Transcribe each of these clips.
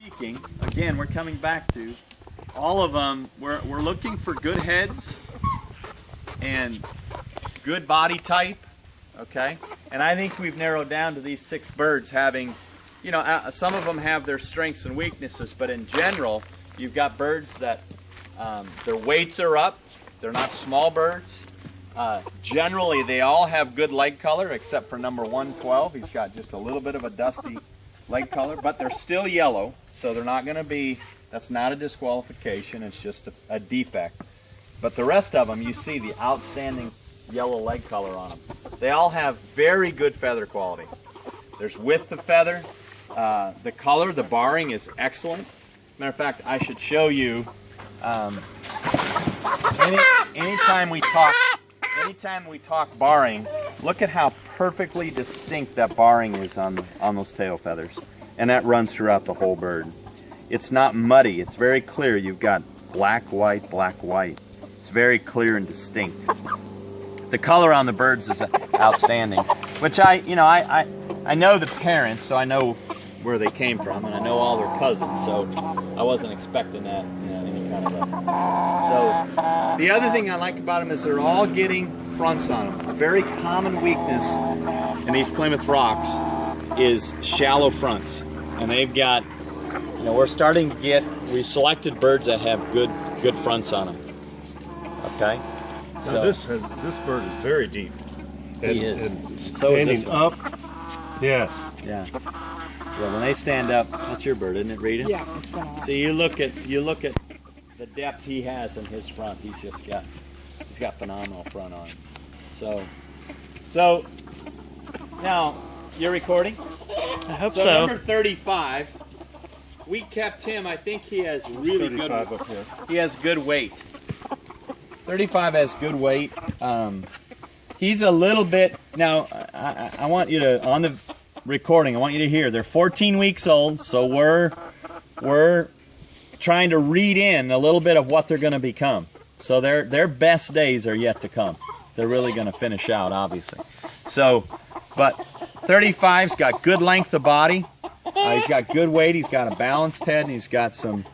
Speaking, again, we're coming back to all of them. We're looking for good heads and good body type, okay? And I think we've narrowed down to these 6 birds having, you know, some of them have their strengths and weaknesses, but in general, you've got birds that their weights are up. They're not small birds. Generally, they all have good leg color, except for number 112. He's got just a little bit of a dusty leg color, but they're still yellow, so they're not going to be, that's not a disqualification, it's just a defect. But the rest of them, you see the outstanding yellow leg color on them. They all have very good feather quality. There's width of feather, the color, the barring is excellent. Matter of fact, I should show you, anytime we talk barring, look at how perfectly distinct that barring is on those tail feathers. And that runs throughout the whole bird. It's not muddy, it's very clear. You've got black, white, black, white. It's very clear and distinct. The color on the birds is outstanding, which I know the parents, so I know where they came from, and I know all their cousins, so I wasn't expecting that, you know, any kind of a... So the other thing I like about them is they're all getting fronts on them. A very common weakness in these Plymouth Rocks is shallow fronts, and they've got, you know, we're starting to get, we selected birds that have good fronts on them. Okay. Now this bird is very deep. He is. And so standing is this one. up. Yes. Yeah. Yeah. When they stand up, that's your bird, isn't it, Rita? Yeah. See, you look at the depth he has in his front. He's got phenomenal front on him. So now you're recording. I hope So number 35, we kept him. I think he has really good. Up here. He has good weight. 35 has good weight. He's a little bit, now I want you to, on the recording, I want you to hear, they're 14 weeks old, so we're trying to read in a little bit of what they're going to become. So their best days are yet to come. They're really going to finish out, obviously. So, but 35's got good length of body. He's got good weight. He's got a balanced head, and he's got some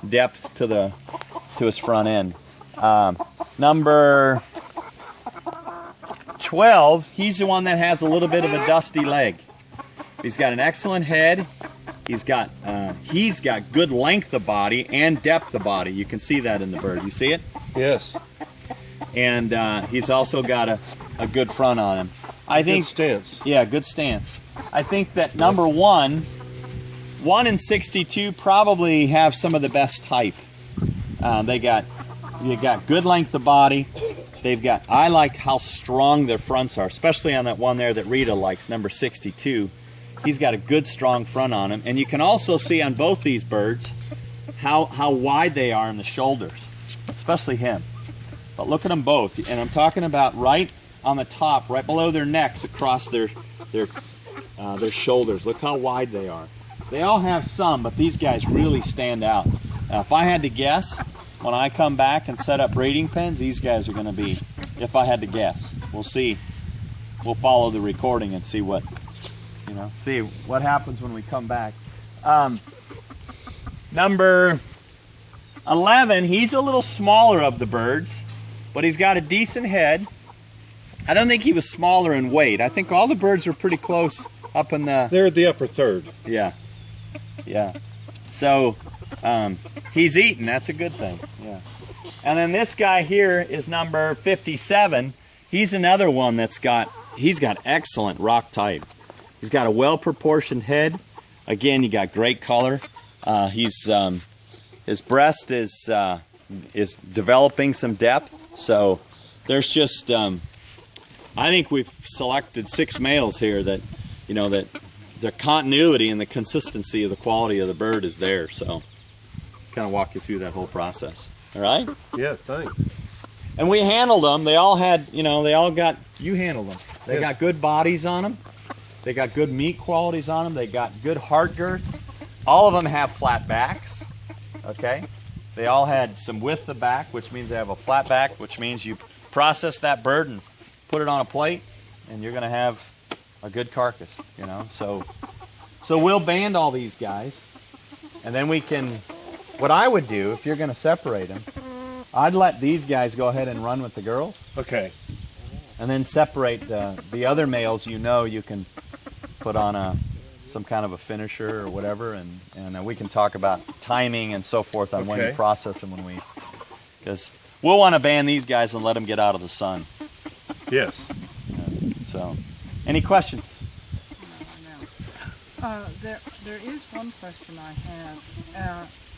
depth to his front end. Number 12, he's the one that has a little bit of a dusty leg. He's got an excellent head. He's got good length of body and depth of body. You can see that in the bird. You see it? Yes. And he's also got a good front on him. I think. Good stance. Yeah, good stance. I think that number 1 and 62 probably have some of the best type. You got good length of body. I like how strong their fronts are, especially on that one there that Rita likes, number 62. He's got a good strong front on him. And you can also see on both these birds how wide they are in the shoulders, especially him. But look at them both. And I'm talking about right on the top, right below their necks, across their shoulders. Look how wide they are. They all have some, but these guys really stand out. If I had to guess, when I come back and set up breeding pens, these guys are going to be, if I had to guess. We'll see. We'll follow the recording and see what happens when we come back. Number 11, he's a little smaller of the birds, but he's got a decent head. I don't think he was smaller in weight. I think all the birds are pretty close up in the... They're the upper third. Yeah. Yeah. So... he's eating, that's a good thing. Yeah. And then this guy here is number 57. He's another one he's got excellent rock type. He's got a well-proportioned head. Again, you got great color. His breast is developing some depth. So there's just, I think we've selected 6 males here that, you know, that the continuity and the consistency of the quality of the bird is there. So kind of walk you through that whole process. All right? Yes, thanks. And we handled them. They all had, you handled them. They got good bodies on them. They got good meat qualities on them. They got good heart girth. All of them have flat backs. Okay? They all had some width of back, which means they have a flat back, which means you process that bird and put it on a plate, and you're going to have a good carcass, you know. So we'll band all these guys. And then we can, what I would do, if you're going to separate them, I'd let these guys go ahead and run with the girls. Okay. And then separate the other males you can put on some kind of a finisher or whatever, and we can talk about timing and so forth on when you process them because we'll want to ban these guys and let them get out of the sun. Yes. So, any questions? There is one question I have.